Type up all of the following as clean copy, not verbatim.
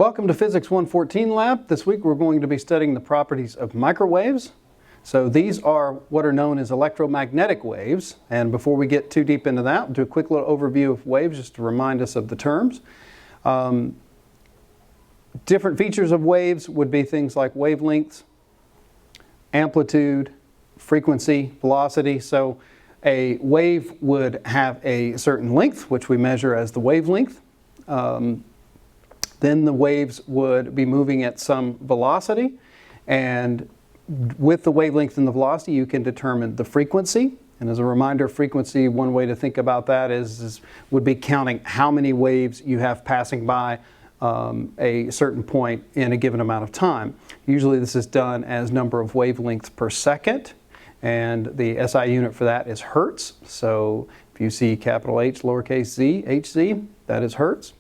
Welcome to Physics 114 Lab. This week we're going to be studying the properties of microwaves. So these are what are known as electromagnetic waves. And before we get too deep into that, we'll do a quick little overview of waves just to remind us of the terms. Different features of waves would be things like wavelengths, amplitude, frequency, velocity. So a wave would have a certain length, which we measure as the wavelength. Then the waves would be moving at some velocity, and with the wavelength and the velocity you can determine the frequency. And as a reminder, frequency, one way to think about that would be counting how many waves you have passing by a certain point in a given amount of time. Usually this is done as number of wavelengths per second, and the SI unit for that is hertz. So if you see capital H, lowercase z, Hz, that is hertz.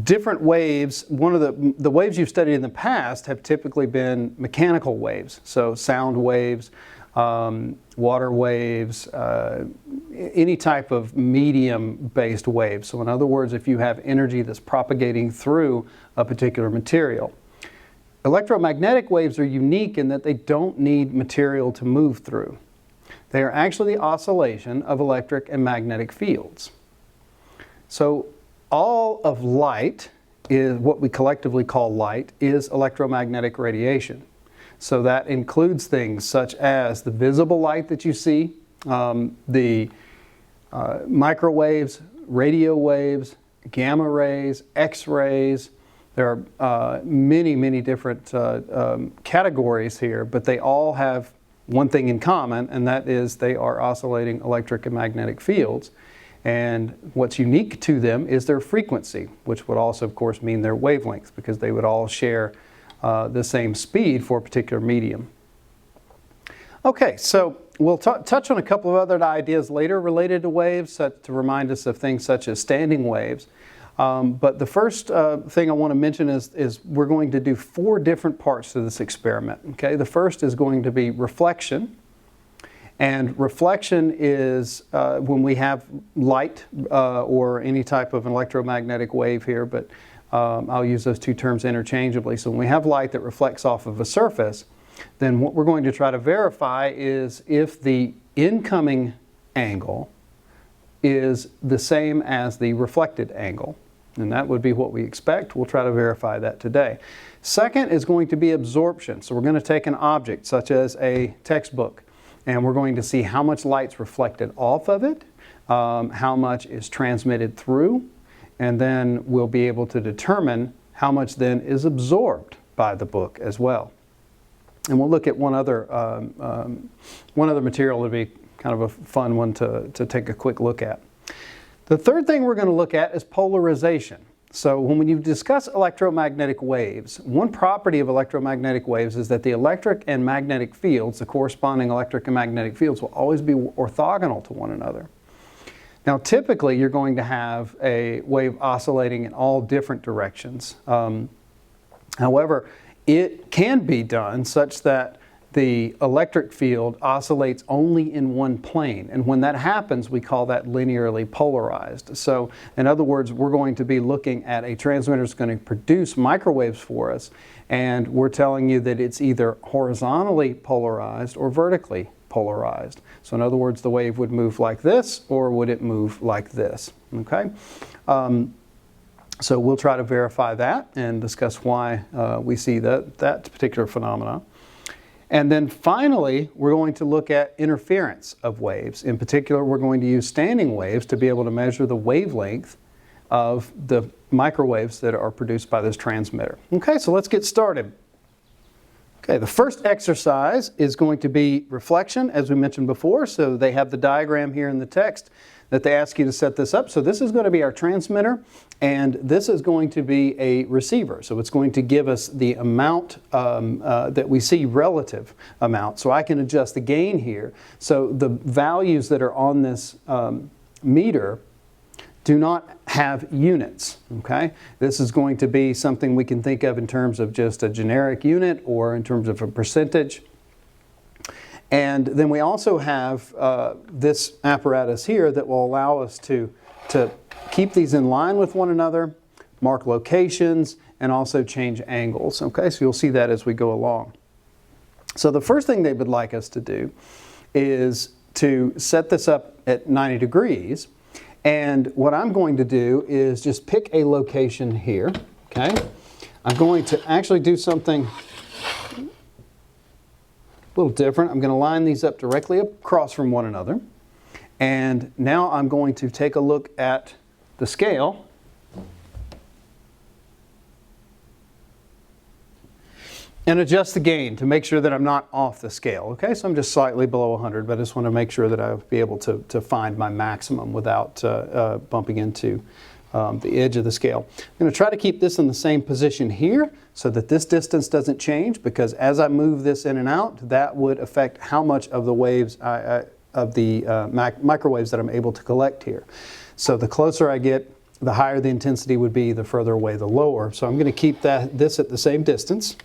Different waves, one of the waves you've studied in the past have typically been mechanical waves. So sound waves, water waves, any type of medium-based wave. So in other words, if you have energy that's propagating through a particular material. Electromagnetic waves are unique in that they don't need material to move through. They are actually the oscillation of electric and magnetic fields. So all of light, is what we collectively call light, is electromagnetic radiation. So that includes things such as the visible light that you see, the microwaves, radio waves, gamma rays, X-rays. There are many different categories here, but they all have one thing in common, and that is they are oscillating electric and magnetic fields. And what's unique to them is their frequency, which would also, of course, mean their wavelength, because they would all share the same speed for a particular medium. Okay, so we'll touch on a couple of other ideas later related to waves to remind us of things such as standing waves. But the first thing I want to mention is we're going to do 4 different parts to this experiment. Okay, the first is going to be reflection. And reflection is when we have light or any type of electromagnetic wave here, but I'll use those two terms interchangeably. So when we have light that reflects off of a surface, then what we're going to try to verify is if the incoming angle is the same as the reflected angle. And that would be what we expect. We'll try to verify that today. Second is going to be absorption. So we're going to take an object such as a textbook, and we're going to see how much light's reflected off of it, how much is transmitted through, and then we'll be able to determine how much then is absorbed by the book as well. And we'll look at one other material that would be kind of a fun one to take a quick look at. The third thing we're going to look at is polarization. So when you discuss electromagnetic waves, one property of electromagnetic waves is that the electric and magnetic fields, the corresponding electric and magnetic fields, will always be orthogonal to one another. Now typically you're going to have a wave oscillating in all different directions. However, it can be done such that the electric field oscillates only in one plane, and when that happens we call that linearly polarized. So in other words, we're going to be looking at a transmitter that's going to produce microwaves for us, and we're telling you that it's either horizontally polarized or vertically polarized. So in other words, the wave would move like this, or would it move like this? Okay. So we'll try to verify that and discuss why we see that particular phenomena. And then finally, we're going to look at interference of waves. In particular, we're going to use standing waves to be able to measure the wavelength of the microwaves that are produced by this transmitter. Okay, so let's get started. Okay, the first exercise is going to be reflection, as we mentioned before. So they have the diagram here in the text that they ask you to set this up. So this is going to be our transmitter, and this is going to be a receiver. So it's going to give us the amount that we see, relative amount. So I can adjust the gain here. So the values that are on this meter do not have units, okay? This is going to be something we can think of in terms of just a generic unit or in terms of a percentage. And then we also have this apparatus here that will allow us to keep these in line with one another, mark locations, and also change angles. Okay, so you'll see that as we go along. So the first thing they would like us to do is to set this up at 90 degrees. And what I'm going to do is just pick a location here. Okay, I'm going to actually do something a little different. I'm going to line these up directly across from one another. And now I'm going to take a look at the scale. And adjust the gain to make sure that I'm not off the scale. Okay, so I'm just slightly below 100, but I just want to make sure that I'll be able to find my maximum without bumping into the edge of the scale. I'm going to try to keep this in the same position here so that this distance doesn't change, because as I move this in and out, that would affect how much of the waves, microwaves that I'm able to collect here. So the closer I get, the higher the intensity would be, the further away the lower. So I'm going to keep this at the same distance,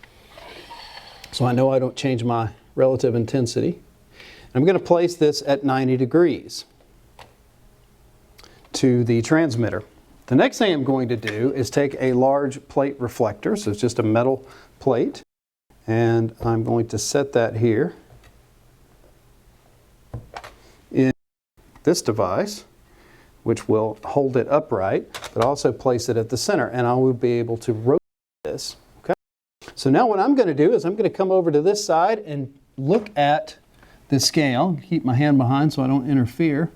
so I know I don't change my relative intensity. I'm going to place this at 90 degrees to the transmitter. The next thing I'm going to do is take a large plate reflector, so it's just a metal plate, and I'm going to set that here in this device, which will hold it upright, but also place it at the center, and I will be able to rotate this. Okay? So now what I'm going to do is I'm going to come over to this side and look at the scale, keep my hand behind so I don't interfere,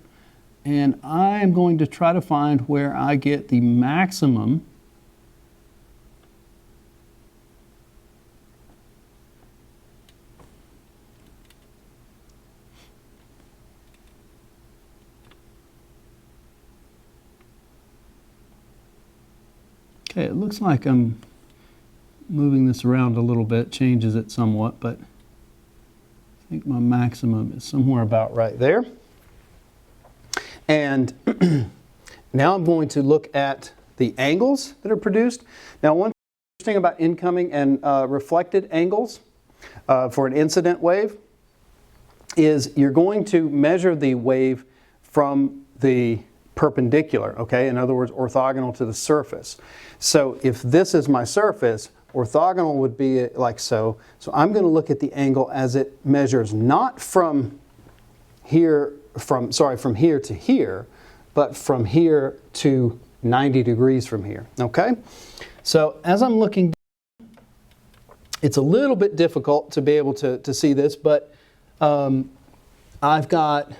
and I'm going to try to find where I get the maximum Okay, it looks like I'm moving this around a little bit, changes it somewhat, but I think my maximum is somewhere about right there. And now I'm going to look at the angles that are produced. Now, one thing about incoming and reflected angles for an incident wave is you're going to measure the wave from the perpendicular, okay? In other words, orthogonal to the surface. So if this is my surface, orthogonal would be like so. So I'm going to look at the angle as it measures not from here, from here to here, but from here to 90 degrees from here, okay? So as I'm looking, it's a little bit difficult to be able to see this, but I've got,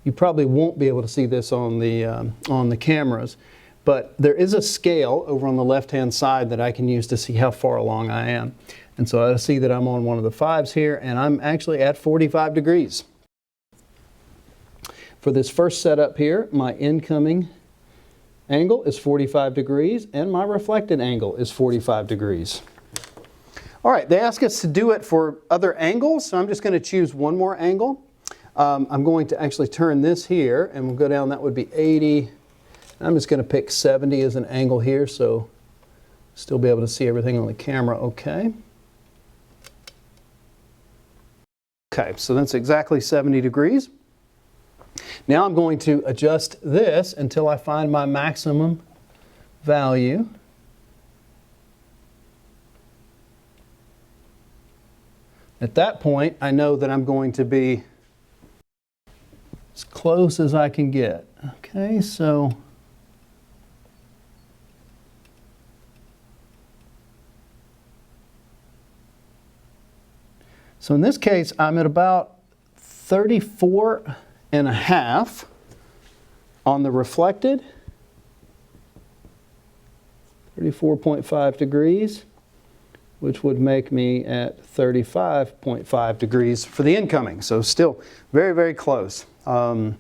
you probably won't be able to see this on the cameras, but there is a scale over on the left-hand side that I can use to see how far along I am. And so I see that I'm on one of the 5s here, and I'm actually at 45 degrees. For this first setup here, my incoming angle is 45 degrees, and my reflected angle is 45 degrees. All right, they ask us to do it for other angles, so I'm just going to choose one more angle. I'm going to actually turn this here, and we'll go down, that would be 80. I'm just going to pick 70 as an angle here, so still be able to see everything on the camera okay. Okay, so that's exactly 70 degrees. Now I'm going to adjust this until I find my maximum value. At that point, I know that I'm going to be as close as I can get. Okay, so in this case, I'm at about 34.5 on the reflected, 34.5 degrees, which would make me at 35.5 degrees for the incoming. So still very, very close. All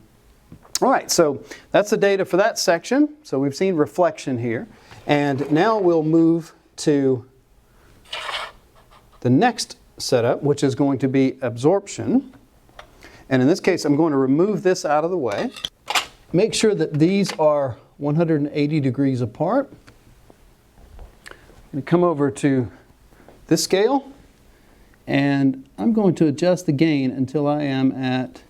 right, so that's the data for that section. So we've seen reflection here. And now we'll move to the next setup, which is going to be absorption. And in this case, I'm going to remove this out of the way. Make sure that these are 180 degrees apart. I'm going to come over to this scale, and I'm going to adjust the gain until I am at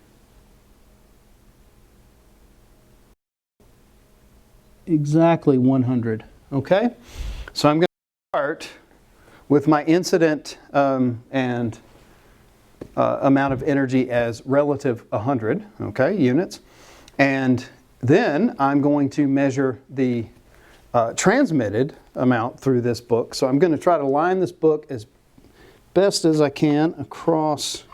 exactly 100. Okay? So I'm going to start with my incident and amount of energy as relative 100, okay, units. And then I'm going to measure the transmitted amount through this book. So I'm going to try to line this book as best as I can across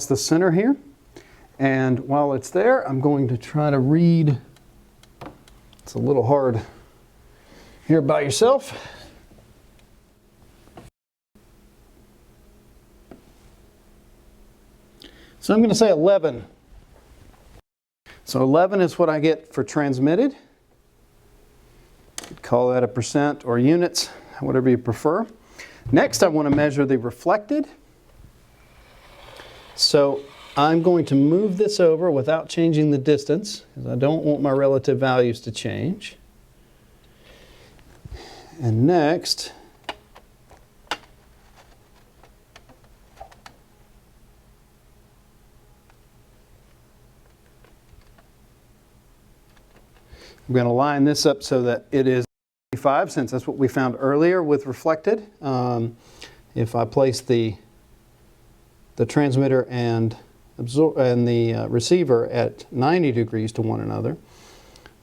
the center here. And while it's there, I'm going to try to read. It's a little hard here by yourself. So I'm going to say 11. So 11 is what I get for transmitted. You could call that a percent or units, whatever you prefer. Next, I want to measure the reflected. So I'm going to move this over without changing the distance, because I don't want my relative values to change. And next, I'm going to line this up so that it is 25, since that's what we found earlier with reflected. If I place the transmitter and the receiver at 90 degrees to one another,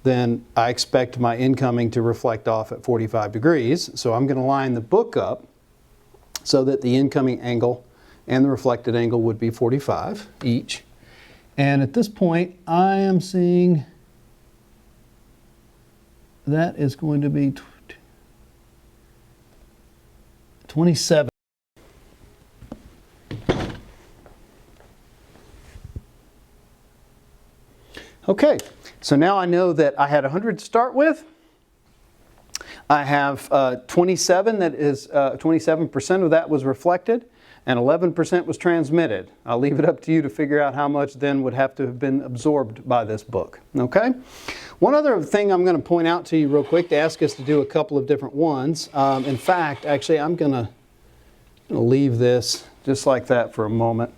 then I expect my incoming to reflect off at 45 degrees. So I'm going to line the book up so that the incoming angle and the reflected angle would be 45 each. And at this point, I am seeing that is going to be 27. Okay, so now I know that I had 100 to start with. I have 27, that is 27% of that was reflected, and 11% was transmitted. I'll leave it up to you to figure out how much then would have to have been absorbed by this book. Okay? One other thing I'm going to point out to you real quick to ask us to do a couple of different ones. In fact, actually, I'm going to leave this just like that for a moment.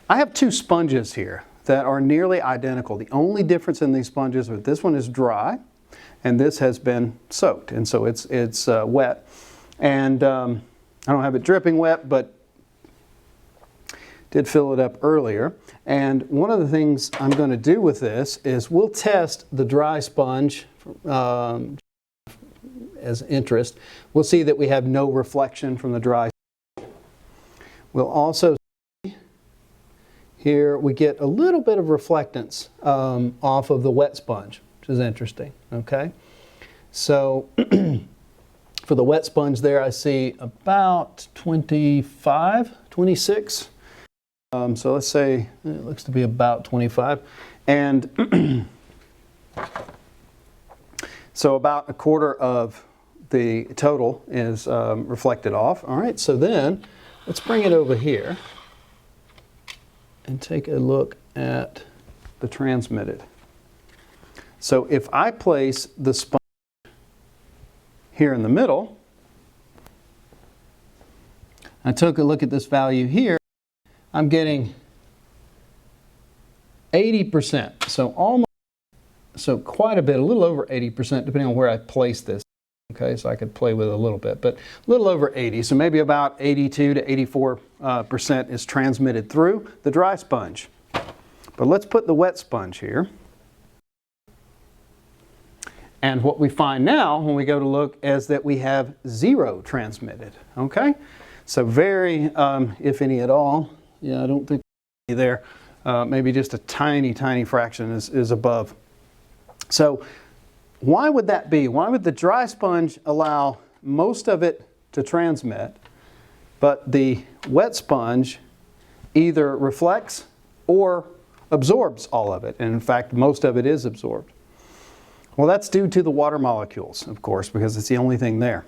I have two sponges here that are nearly identical. The only difference in these sponges is this one is dry and this has been soaked, and so it's wet. And I don't have it dripping wet, but did fill it up earlier. And one of the things I'm going to do with this is we'll test the dry sponge as interest. We'll see that we have no reflection from the dry sponge. We'll also see here we get a little bit of reflectance off of the wet sponge, which is interesting. Okay, so for the wet sponge there I see about 25, 26. So let's say it looks to be about 25. And so about a quarter of the total is reflected off. All right, so then let's bring it over here and take a look at the transmitted. So if I place the sponge here in the middle, I took a look at this value here, I'm getting 80%, so quite a bit, a little over 80%, depending on where I place this. Okay, so I could play with it a little bit, but a little over 80, so maybe about 82 to 84% is transmitted through the dry sponge. But let's put the wet sponge here. And what we find now when we go to look is that we have 0 transmitted. Okay, so very, if any at all. Yeah, I don't think there. Maybe just a tiny, tiny fraction is above. So why would that be? Why would the dry sponge allow most of it to transmit, but the wet sponge either reflects or absorbs all of it? And in fact, most of it is absorbed. Well, that's due to the water molecules, of course, because it's the only thing there.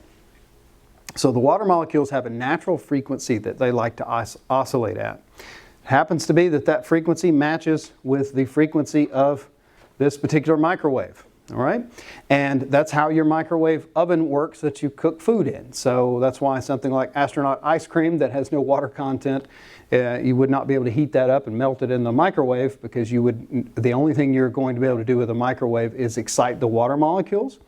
So the water molecules have a natural frequency that they like to oscillate at. It happens to be that that frequency matches with the frequency of this particular microwave. All right, and that's how your microwave oven works that you cook food in. So that's why something like astronaut ice cream that has no water content, you would not be able to heat that up and melt it in the microwave, because the only thing you're going to be able to do with a microwave is excite the water molecules.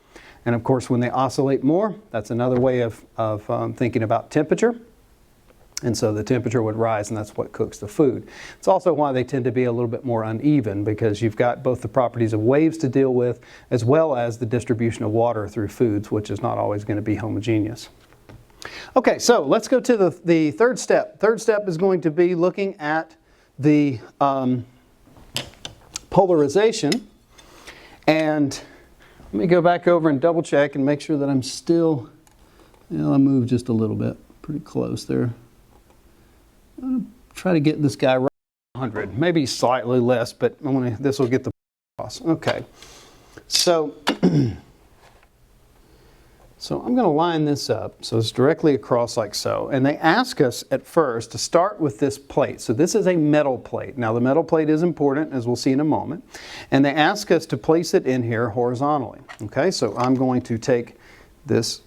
And of course, when they oscillate more, that's another way of thinking about temperature. And so the temperature would rise, and that's what cooks the food. It's also why they tend to be a little bit more uneven, because you've got both the properties of waves to deal with, as well as the distribution of water through foods, which is not always going to be homogeneous. Okay, so let's go to the third step. Third step is going to be looking at the polarization. And let me go back over and double check and make sure that I'm still, I'll move just a little bit, pretty close there. I'm going to try to get this guy right at 100, maybe slightly less, but this will get the across. Okay, so so I'm going to line this up so it's directly across like so. And they ask us at first to start with this plate. So this is a metal plate. Now the metal plate is important, as we'll see in a moment. And they ask us to place it in here horizontally. Okay, so I'm going to take this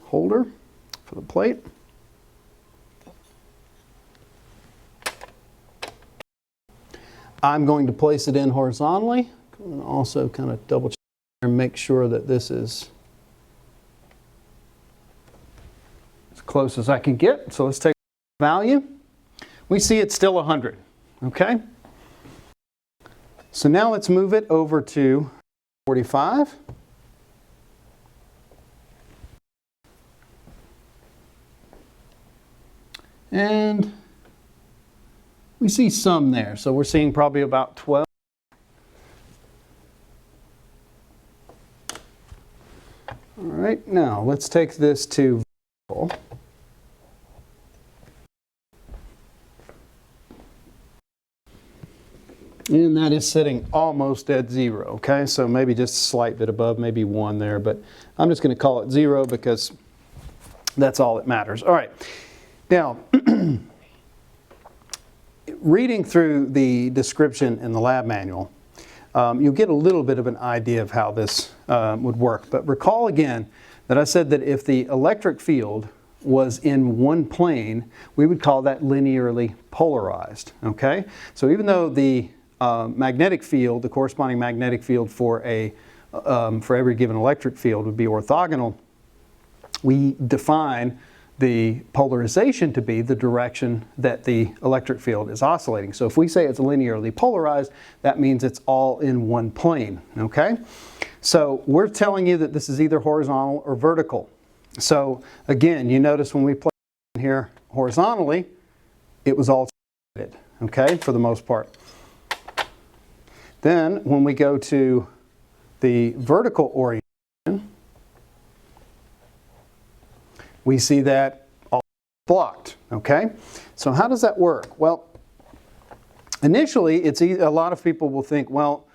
holder for the plate. I'm going to place it in horizontally. I'm going to also kind of double check and make sure that this is as close as I can get. So let's take the value. We see it's still 100. Okay? So now let's move it over to 45. And we see some there, so we're seeing probably about 12. All right, now let's take this to vertical. And that is sitting almost at 0, okay? So maybe just a slight bit above, maybe 1 there, but I'm just going to call it 0 because that's all that matters. All right, now reading through the description in the lab manual, you'll get a little bit of an idea of how this would work. But recall again that I said that if the electric field was in one plane, we would call that linearly polarized. Okay? So even though the magnetic field, the corresponding magnetic field for every given electric field would be orthogonal, we define the polarization to be the direction that the electric field is oscillating. So if we say it's linearly polarized, that means it's all in one plane, okay? So we're telling you that this is either horizontal or vertical. So again, you notice when we play here horizontally, it was all shaded, okay, for the most part. Then when we go to the vertical orientation, we see that all blocked, okay? So how does that work? Well, initially, a lot of people will think, well,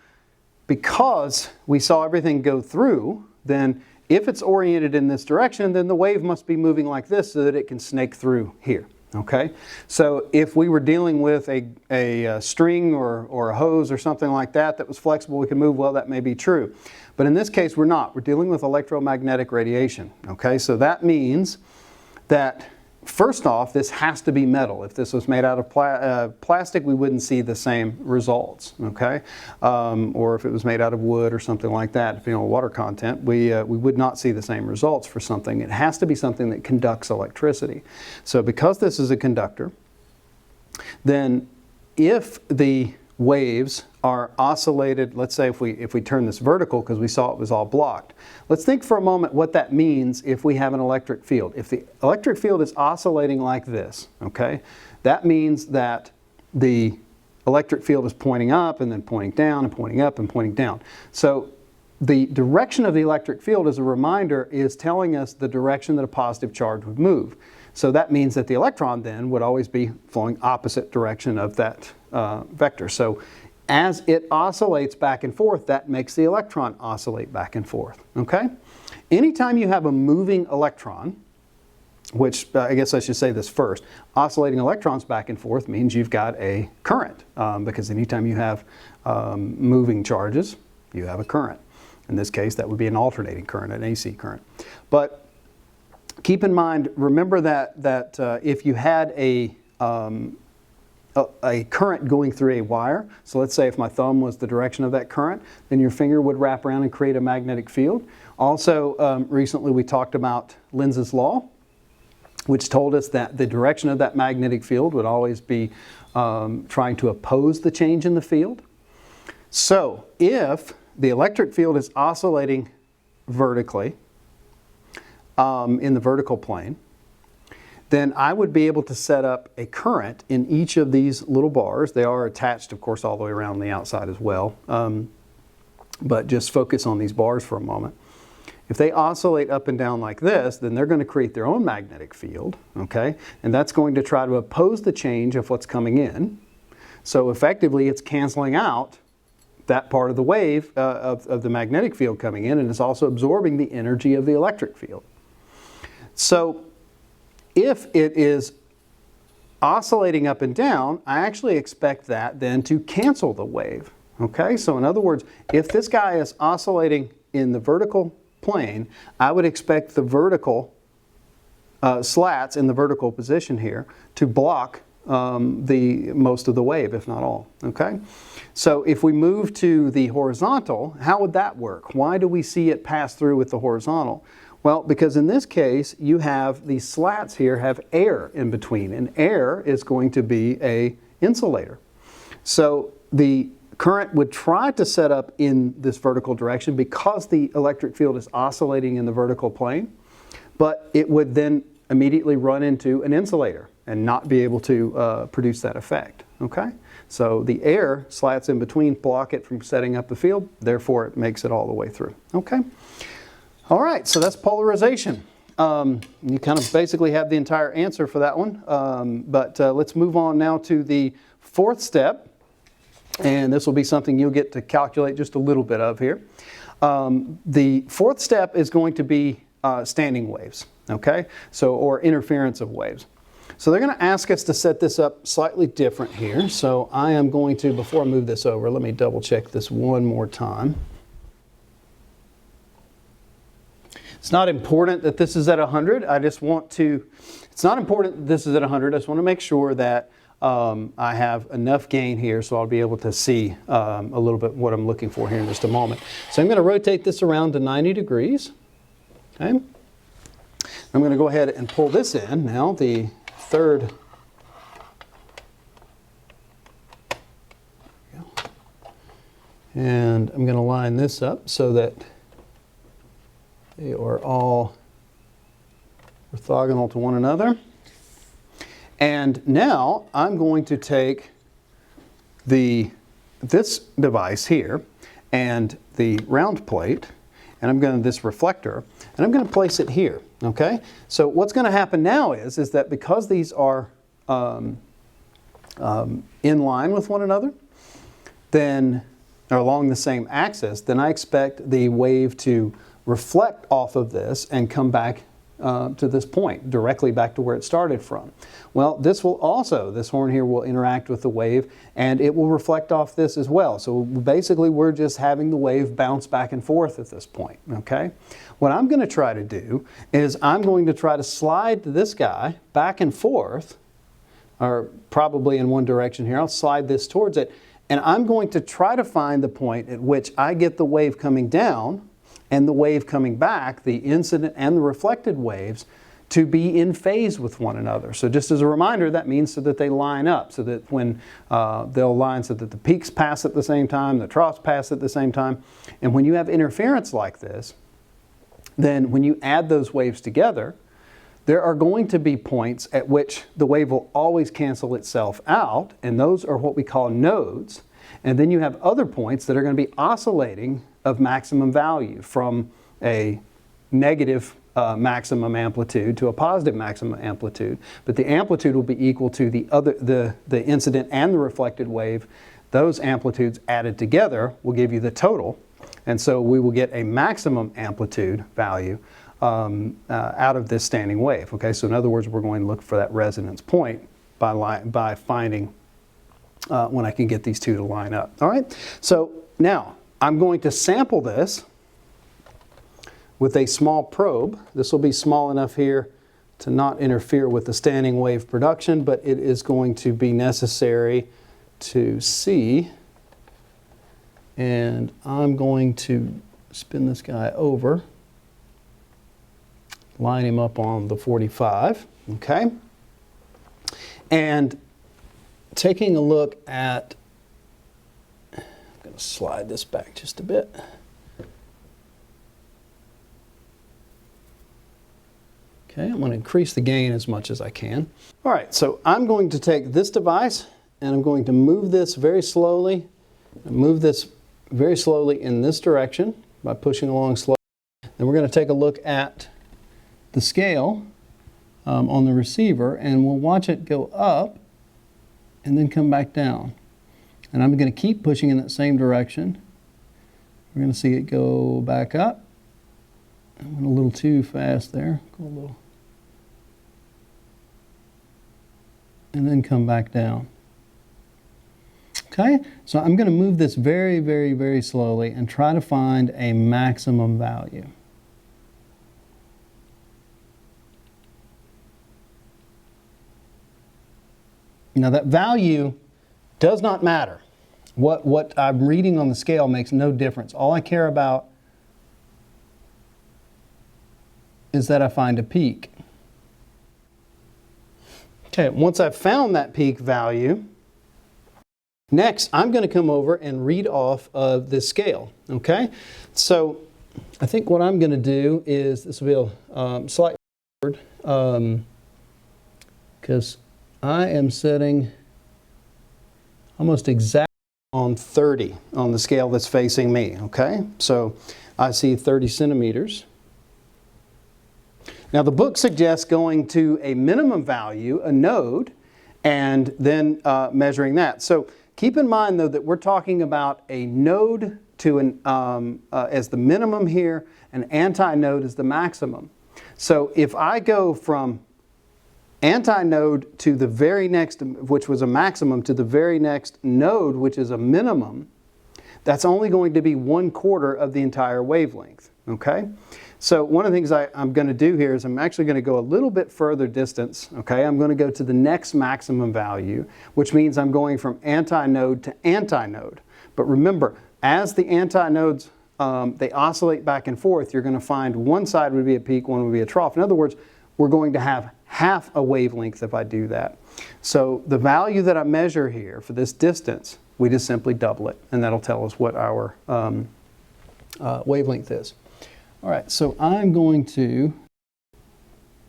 because we saw everything go through, then if it's oriented in this direction, then the wave must be moving like this so that it can snake through here, okay? So if we were dealing with a string or a hose or something like that that was flexible, we could move, well, that may be true. But in this case, we're not. We're dealing with electromagnetic radiation, okay? So that means that, first off, this has to be metal. If this was made out of plastic, we wouldn't see the same results, okay? Or if it was made out of wood or something like that, depending on water content, we would not see the same results for something. It has to be something that conducts electricity. So because this is a conductor, then if the waves are oscillated, let's say if we turn this vertical because we saw it was all blocked. Let's think for a moment what that means if we have an electric field. If the electric field is oscillating like this, okay, that means that the electric field is pointing up and then pointing down and pointing up and pointing down. So the direction of the electric field, as a reminder, is telling us the direction that a positive charge would move. So that means that the electron then would always be flowing opposite direction of that vector. So as it oscillates back and forth, that makes the electron oscillate back and forth, okay? Anytime you have a moving electron, which I guess I should say this first, oscillating electrons back and forth means you've got a current, because anytime you have moving charges, you have a current. In this case, that would be an alternating current, an AC current. But keep in mind, remember that if you had a current going through a wire, so let's say if my thumb was the direction of that current, then your finger would wrap around and create a magnetic field. Also, recently we talked about Lenz's law, which told us that the direction of that magnetic field would always be trying to oppose the change in the field. So if the electric field is oscillating vertically in the vertical plane, then I would be able to set up a current in each of these little bars. They are attached, of course, all the way around the outside as well. But just focus on these bars for a moment. If they oscillate up and down like this, then they're going to create their own magnetic field, okay? And that's going to try to oppose the change of what's coming in. So effectively, it's canceling out that part of the wave of the magnetic field coming in, and it's also absorbing the energy of the electric field. So if it is oscillating up and down, I actually expect that then to cancel the wave. Okay, so in other words, if this guy is oscillating in the vertical plane, I would expect the vertical slats in the vertical position here to block the most of the wave, if not all. Okay, so if we move to the horizontal, how would that work? Why do we see it pass through with the horizontal? Well, because in this case, you have these slats here have air in between, and air is going to be an insulator. So the current would try to set up in this vertical direction because the electric field is oscillating in the vertical plane, but it would then immediately run into an insulator and not be able to produce that effect. Okay? So the air slats in between block it from setting up the field, therefore it makes it all the way through. Okay? All right, so that's polarization. You kind of basically have the entire answer for that one, but let's move on now to the fourth step, and this will be something you'll get to calculate just a little bit of here. The fourth step is going to be standing waves, okay? So, or interference of waves. So they're going to ask us to set this up slightly different here. So I am going to, before I move this over, let me double check this one more time. It's not important that this is at 100. I just want to, it's not important that this is at 100. I just want to make sure that I have enough gain here so I'll be able to see a little bit what I'm looking for here in just a moment. So I'm going to rotate this around to 90 degrees. Okay. I'm going to go ahead and pull this in now, the third. And I'm going to line this up so that they are all orthogonal to one another. And now I'm going to take this device here and the round plate, and I'm going to this reflector, and I'm going to place it here. Okay. So what's going to happen now is that because these are in line with one another, then or along the same axis, then I expect the wave to reflect off of this and come back to this point, directly back to where it started from. Well, this will also, this horn here will interact with the wave and it will reflect off this as well. So basically we're just having the wave bounce back and forth at this point, okay? What I'm going to try to do is I'm going to try to slide this guy back and forth, or probably in one direction here. I'll slide this towards it, and I'm going to try to find the point at which I get the wave coming down and the wave coming back, the incident and the reflected waves, to be in phase with one another. So just as a reminder, that means so that they line up, so that when they'll line so that the peaks pass at the same time, the troughs pass at the same time. And when you have interference like this, then when you add those waves together, there are going to be points at which the wave will always cancel itself out, and those are what we call nodes. And then you have other points that are going to be oscillating of maximum value, from a negative maximum amplitude to a positive maximum amplitude. But the amplitude will be equal to the incident and the reflected wave. Those amplitudes added together will give you the total. And so we will get a maximum amplitude value out of this standing wave. Okay, so in other words, we're going to look for that resonance point by finding when I can get these two to line up. All right, so now I'm going to sample this with a small probe. This will be small enough here to not interfere with the standing wave production, but it is going to be necessary to see. And I'm going to spin this guy over, line him up on the 45, okay? And taking a look at, I'm going to slide this back just a bit. Okay, I'm going to increase the gain as much as I can. All right, so I'm going to take this device and I'm going to move this very slowly, in this direction by pushing along slowly. Then we're going to take a look at the scale on the receiver, and we'll watch it go up and then come back down. And I'm going to keep pushing in that same direction. We're going to see it go back up. I went a little too fast there. Go a little. And then come back down. Okay, so I'm going to move this very, very, very slowly and try to find a maximum value. Now that value does not matter. What I'm reading on the scale makes no difference. All I care about is that I find a peak. Okay, once I've found that peak value, next I'm going to come over and read off of this scale. Okay, so I think what I'm going to do is, this will be slightly forward, because I am setting almost exactly on 30 on the scale that's facing me. Okay, so I see 30 centimeters. Now the book suggests going to a minimum value, a node, and then measuring that. So keep in mind though that we're talking about a node to an as the minimum here, an antinode is the maximum. So if I go from antinode to the very next, which was a maximum, to the very next node, which is a minimum, that's only going to be 1/4 of the entire wavelength. Okay? So one of the things I'm going to do here is I'm actually going to go a little bit further distance. Okay? I'm going to go to the next maximum value, which means I'm going from antinode to antinode. But remember, as the antinodes, they oscillate back and forth, you're going to find one side would be a peak, one would be a trough. In other words, we're going to have half a wavelength if I do that. So the value that I measure here for this distance, we just simply double it, and that'll tell us what our wavelength is. All right, so I'm going to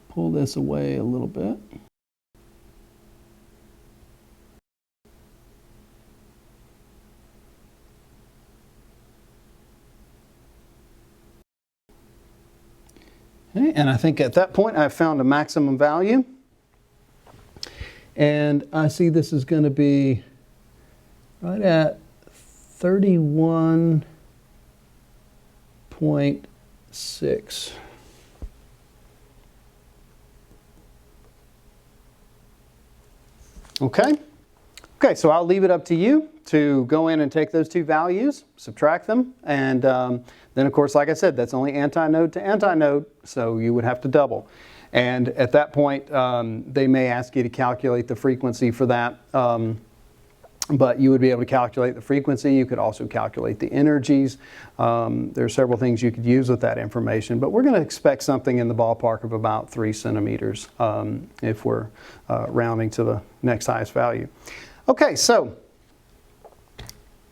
pull this away a little bit. Okay, and I think at that point I've found a maximum value. And I see this is going to be right at 31.6. Okay? Okay, so I'll leave it up to you to go in and take those two values, subtract them, and then of course, like I said, that's only antinode to antinode, so you would have to double. And at that point, they may ask you to calculate the frequency for that, but you would be able to calculate the frequency. You could also calculate the energies. There are several things you could use with that information, but we're going to expect something in the ballpark of about 3 centimeters if we're rounding to the next highest value. Okay, so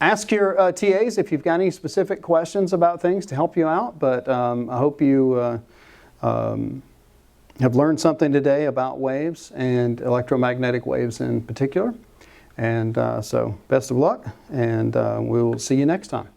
ask your TAs if you've got any specific questions about things to help you out, but I hope you have learned something today about waves and electromagnetic waves in particular. And so best of luck, and we'll see you next time.